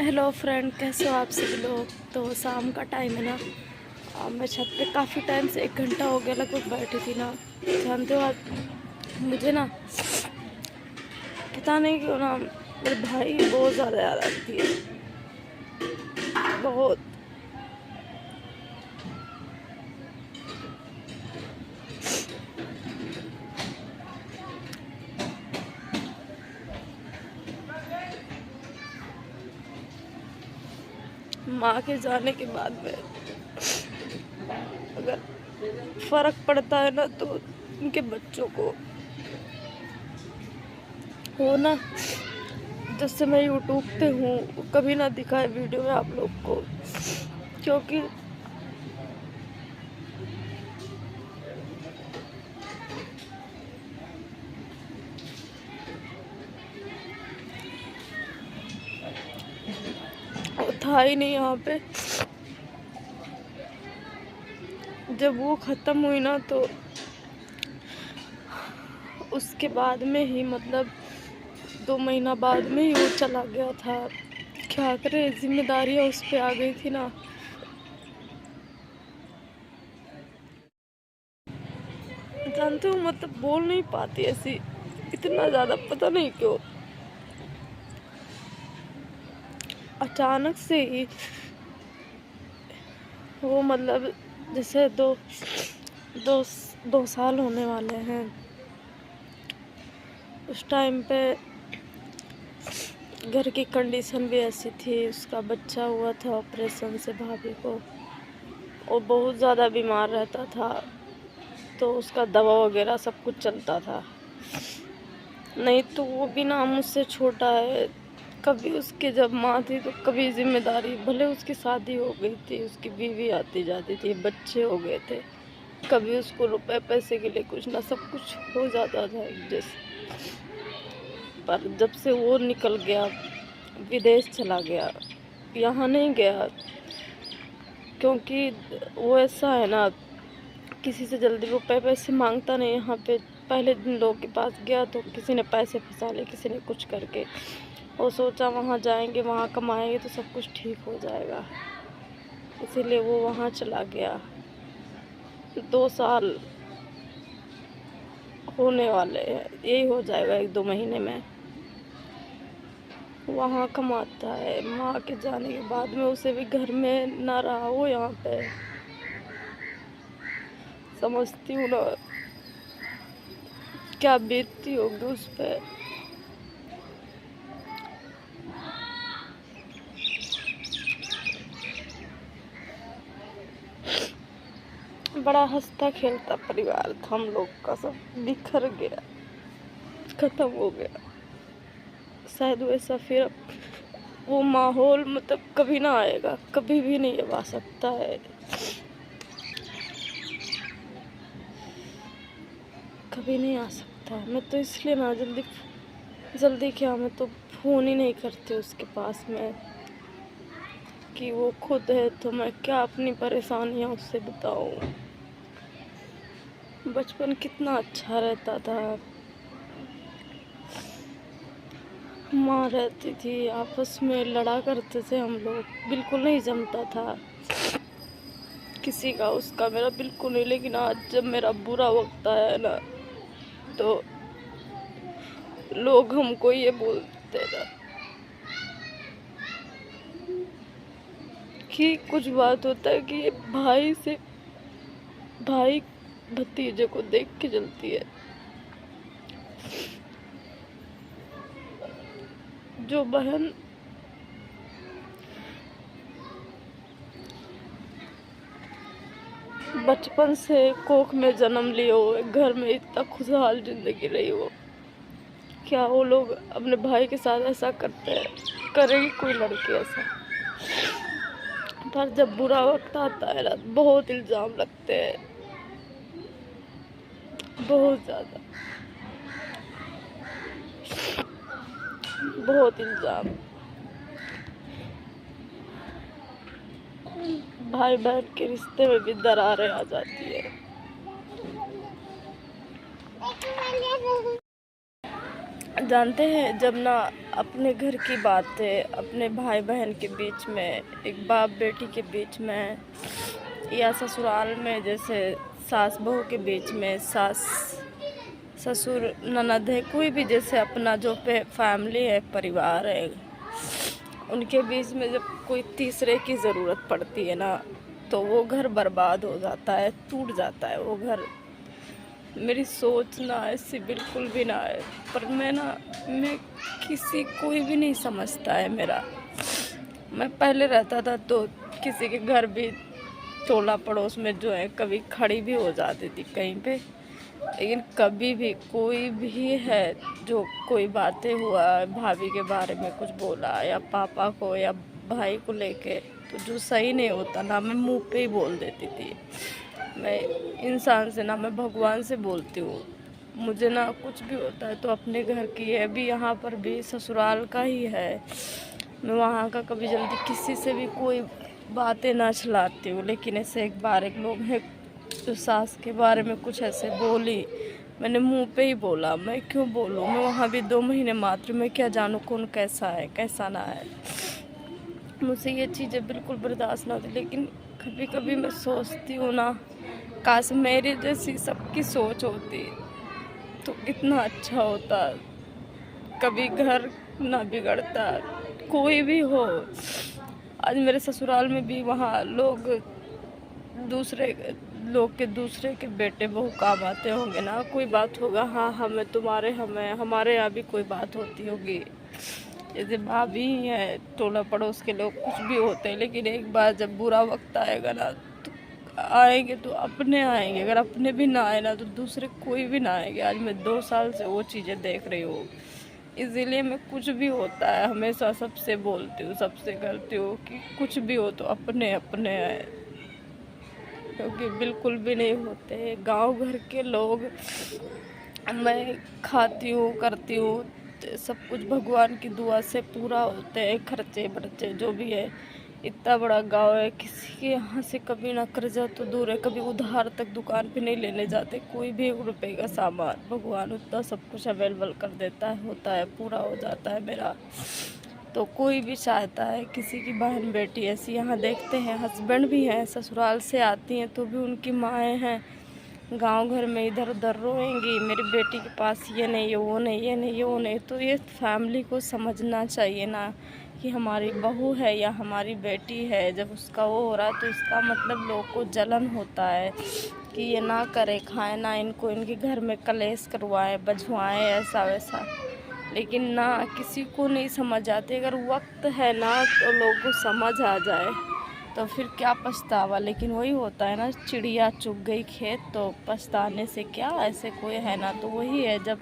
Hello friend, कैसे हो आप सभी लोग। तो शाम का टाइम है ना। मैं छत पे काफ़ी टाइम से 1 घंटा हो गया लगभग बैठी थी ना। जानते हो आप, मुझे ना पता नहीं क्यों ना मेरे भाई की बहुत ज़्यादा याद आती है, बहुत। माँ के जाने के बाद में अगर फ़र्क पड़ता है ना तो उनके बच्चों को हो ना। जब से मैं यूट्यूब पे हूँ कभी ना दिखाए वीडियो में आप लोग को, क्योंकि वो था ही नहीं यहाँ पे। जब वो ख़त्म हुई ना तो उसके बाद में ही मतलब 2 महीना बाद में ही वो चला गया था। क्या करे, जिम्मेदारियाँ उस पे आ गई थी ना। जानते हो, मतलब बोल नहीं पाती ऐसी, इतना ज़्यादा पता नहीं क्यों अचानक से ही वो मतलब जैसे दो 2 साल होने वाले हैं। उस टाइम पे घर की कंडीशन भी ऐसी थी, उसका बच्चा हुआ था ऑपरेशन से भाभी को। वो बहुत ज़्यादा बीमार रहता था, तो उसका दवा वगैरह सब कुछ चलता था। नहीं तो वो भी ना मुझसे छोटा है। कभी उसके जब माँ थी तो कभी जिम्मेदारी, भले उसकी शादी हो गई थी, उसकी बीवी आती जाती थी, बच्चे हो गए थे, कभी उसको रुपए पैसे के लिए कुछ ना सब कुछ हो जाता था एडजस्ट। पर जब से वो निकल गया, विदेश चला गया, यहाँ नहीं गया, क्योंकि वो ऐसा है ना, किसी से जल्दी रुपए पैसे मांगता नहीं यहाँ पे। पहले जिन लोगों के पास गया तो किसी ने पैसे फंसा लिए, किसी ने कुछ करके। वो सोचा वहाँ जाएंगे, वहाँ कमाएंगे तो सब कुछ ठीक हो जाएगा, इसीलिए वो वहाँ चला गया। 2 साल होने वाले हैं, यही हो जाएगा 1-2 महीने में। वहाँ कमाता है। माँ के जाने के बाद में उसे भी घर में ना रहा वो यहाँ पे। समझती हूँ ना क्या बीतती होगी उस पे। बड़ा हंसता खेलता परिवार था हम लोग का, सब बिखर गया, खत्म हो गया। शायद वैसा फिर वो माहौल मतलब कभी ना आएगा, कभी भी नहीं अब आ सकता है। कभी नहीं आ सकता। मैं तो इसलिए ना जल्दी जल्दी क्या, मैं तो फ़ोन ही नहीं करती उसके पास में, कि वो खुद है तो मैं क्या अपनी परेशानियाँ उससे बताऊँ। बचपन कितना अच्छा रहता था। माँ रहती थी, आपस में लड़ा करते थे हम लोग, बिल्कुल नहीं जमता था किसी का उसका मेरा, बिल्कुल नहीं। लेकिन आज जब मेरा बुरा वक्त आया है ना तो लोग हमको ये बोलते ना कि कुछ बात होता है कि ये भाई भतीजे को देख के जलती है। जो बहन बचपन से कोख में जन्म लिए हो, एक घर में इतना खुशहाल जिंदगी रही हो, क्या वो लोग अपने भाई के साथ ऐसा करते हैं? करेगी कोई लड़की ऐसा? पर जब बुरा वक्त आता है ना, बहुत इल्जाम लगते हैं, बहुत ज्यादा, बहुत इल्जाम। भाई बहन के रिश्ते में भी दरारें आ जाती है। जानते हैं, जब ना अपने घर की बातें अपने भाई बहन के बीच में, एक बाप बेटी के बीच में, या ससुराल में जैसे सास बहू के बीच में, सास ससुर ननद है, कोई भी जैसे अपना जो फैमिली है, परिवार है, उनके बीच में जब कोई तीसरे की ज़रूरत पड़ती है ना, तो वो घर बर्बाद हो जाता है, टूट जाता है वो घर। मेरी सोच ना ऐसी बिल्कुल भी ना है, पर मैं कोई भी नहीं समझता है मेरा। मैं पहले रहता था तो किसी के घर भी टोला पड़ोस में जो है कभी खड़ी भी हो जाती थी कहीं पे, लेकिन कभी भी कोई भी है जो कोई बातें हुआ भाभी के बारे में कुछ बोला या पापा को या भाई को लेके, तो जो सही नहीं होता ना, मैं मुंह पे ही बोल देती थी। मैं इंसान से ना, मैं भगवान से बोलती हूँ, मुझे ना कुछ भी होता है तो अपने घर की है, अभी यहाँ पर भी ससुराल का ही है, मैं वहाँ का कभी जल्दी किसी से भी कोई बातें ना चलाती हूँ। लेकिन ऐसे एक बार एक लोग हैं जो सास के बारे में कुछ ऐसे बोली, मैंने मुंह पे ही बोला, मैं क्यों बोलूँ, मैं वहाँ भी 2 महीने मात्र, मैं क्या जानूँ कौन कैसा है कैसा ना है। मुझसे ये चीज़ें बिल्कुल बर्दाश्त ना होती, लेकिन कभी कभी मैं सोचती हूँ ना, काश मेरी जैसी सबकी सोच होती तो कितना अच्छा होता, कभी घर ना बिगड़ता, कोई भी हो। आज मेरे ससुराल में भी वहाँ लोग दूसरे दूसरे के बेटे बहू काम आते होंगे ना, कोई बात होगा, हाँ हमें हमारे यहाँ भी कोई बात होती होगी, जैसे भाभी है, टोला पड़ोस के लोग कुछ भी होते हैं, लेकिन एक बार जब बुरा वक्त आएगा ना, तो आएंगे तो अपने आएंगे, अगर अपने भी ना आए ना तो दूसरे कोई भी ना आएंगे। आज मैं 2 साल से वो चीज़ें देख रही हूँ, इसीलिए मैं कुछ भी होता है हमेशा सबसे बोलती हूँ, सबसे करती हूँ कि कुछ भी हो तो अपने अपने है, क्योंकि बिल्कुल भी नहीं होते गांव घर के लोग। मैं खाती हूँ करती हूँ, सब कुछ भगवान की दुआ से पूरा होते हैं, खर्चे बर्चे जो भी है। इतना बड़ा गांव है, किसी के यहाँ से कभी ना कर्जा तो दूर है, कभी उधार तक दुकान पे नहीं लेने जाते कोई भी 1 रुपए का सामान, भगवान उतना सब कुछ अवेलेबल कर देता है, होता है, पूरा हो जाता है मेरा। तो कोई भी चाहता है, किसी की बहन बेटी ऐसी यहाँ देखते हैं, हस्बैंड भी हैं, ससुराल से आती हैं तो भी उनकी माएँ हैं गांव घर में इधर उधर रोएंगी, मेरी बेटी के पास ये नहीं है, वो नहीं, ये नहीं, ये वो नहीं। तो ये फैमिली को समझना चाहिए ना कि हमारी बहू है या हमारी बेटी है, जब उसका वो हो रहा है तो इसका मतलब लोग को जलन होता है कि ये ना करे, खाए ना, इनको इनके घर में कलेश करवाएं, बजवाएं, ऐसा वैसा। लेकिन ना किसी को नहीं समझ आती, अगर वक्त है ना तो लोगों को समझ आ जाए तो फिर क्या पछतावा। लेकिन वही होता है ना, चिड़िया चुग गई खेत, तो पछताने से क्या, ऐसे कोई है ना। तो वही है, जब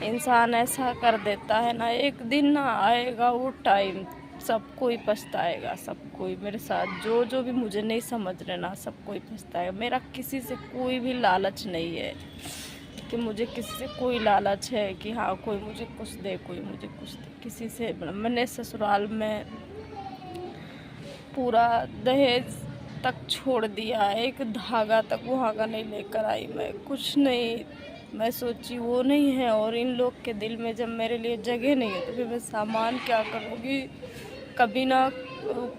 इंसान ऐसा कर देता है ना, एक दिन ना आएगा वो टाइम, सब कोई पछताएगा, सब कोई मेरे साथ जो भी मुझे नहीं समझ रहे ना, सब कोई पछताएगा। मेरा किसी से कोई भी लालच नहीं है कि मुझे किसी से कोई लालच है कि हाँ कोई मुझे कुछ दे, कोई मुझे कुछ दे, किसी से। मैंने ससुराल में पूरा दहेज तक छोड़ दिया, एक धागा तक वहाँ का नहीं लेकर आई, मैं कुछ नहीं। मैं सोची वो नहीं है, और इन लोग के दिल में जब मेरे लिए जगह नहीं है तो फिर मैं सामान क्या करूँगी। कभी ना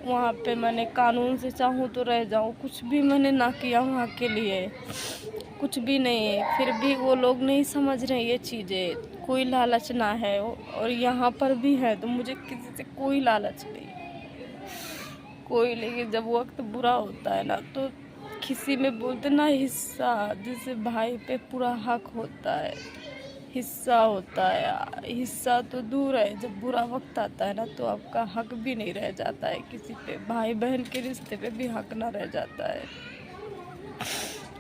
वहाँ पे मैंने कानून से चाहूँ तो रह जाऊँ, कुछ भी मैंने ना किया वहाँ के लिए, कुछ भी नहीं है। फिर भी वो लोग नहीं समझ रहे ये चीज़ें, कोई लालच ना है, और यहाँ पर भी है तो मुझे किसी से कोई लालच नहीं कोई। लेकिन जब वक्त बुरा होता है ना तो किसी में बोलते ना हिस्सा, जैसे भाई पे पूरा हक होता है, हिस्सा होता है। हिस्सा तो दूर है, जब बुरा वक्त आता है ना तो आपका हक भी नहीं रह जाता है किसी पे, भाई बहन के रिश्ते पे भी हक ना रह जाता है।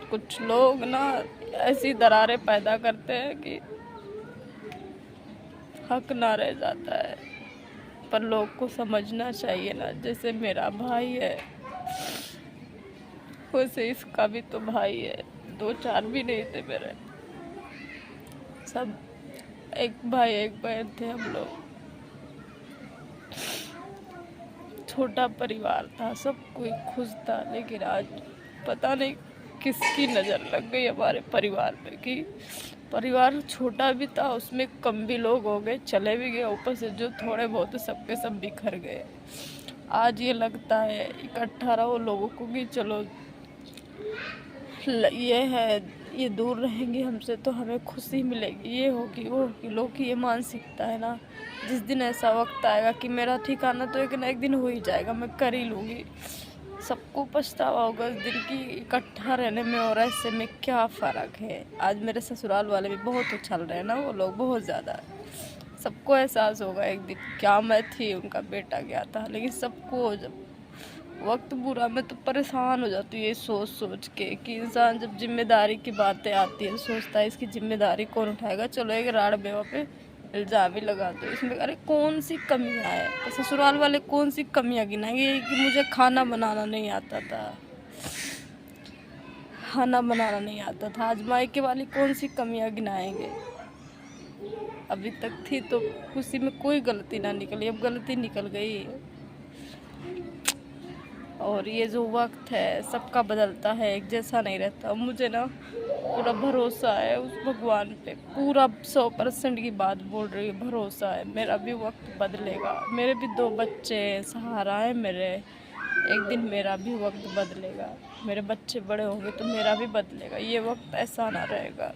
कुछ लोग ना ऐसी दरारें पैदा करते हैं कि हक ना रह जाता है, पर लोग को समझना चाहिए ना। जैसे मेरा भाई है वैसे इसका भी तो भाई है, 2-4 भी नहीं थे मेरे, सब एक भाई एक बहन थे हम लोग। छोटा परिवार था, सब कोई खुश था, लेकिन आज पता नहीं किसकी नज़र लग गई हमारे परिवार में कि परिवार छोटा भी था, उसमें कम भी लोग हो गए, चले भी गए, ऊपर से जो थोड़े बहुत सबके सब बिखर गए। आज ये लगता है इकट्ठा रहो लोगों को कि चलो ये है, ये दूर रहेंगे हमसे तो हमें खुशी मिलेगी, ये होगी वो होगी। लोग की ये मानसिकता है ना, जिस दिन ऐसा वक्त आएगा कि मेरा ठिकाना तो एक ना एक दिन हो ही जाएगा, मैं कर ही लूँगी। सबको पछतावा होगा उस दिन की इकट्ठा रहने में और ऐसे में क्या फ़र्क है। आज मेरे ससुराल वाले भी बहुत उछल रहे हैं ना, वो लोग बहुत ज़्यादा। सबको एहसास होगा एक दिन, क्या मैं थी उनका बेटा गया था, लेकिन सबको जब वक्त बुरा, मैं तो परेशान हो जाती हूँ ये सोच सोच के कि इंसान जब जिम्मेदारी की बातें आती है सोचता है इसकी जिम्मेदारी कौन उठाएगा। चलो एक राड़ बेवा पे इल्ज़ाम ही लगा दो, इसमें अरे कौन सी कमियाँ है। तो ससुराल वाले कौन सी कमियाँ गिनाएंगे कि मुझे खाना बनाना नहीं आता था, खाना बनाना नहीं आता था। आज मायके वाली कौन सी कमियाँ गिनाएंगे। अभी तक थी तो खुशी में कोई गलती ना निकली, अब गलती निकल गई। और ये जो वक्त है सबका बदलता है, एक जैसा नहीं रहता। मुझे ना पूरा भरोसा है उस भगवान पे, पूरा 100% की बात बोल रही है, भरोसा है मेरा भी वक्त बदलेगा। मेरे भी 2 बच्चे हैं, सहारा है मेरे, एक दिन मेरा भी वक्त बदलेगा। मेरे बच्चे बड़े होंगे तो मेरा भी बदलेगा। ये वक्त ऐसा ना रहेगा,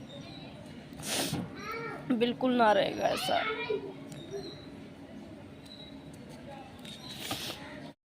बिल्कुल ना रहेगा ऐसा।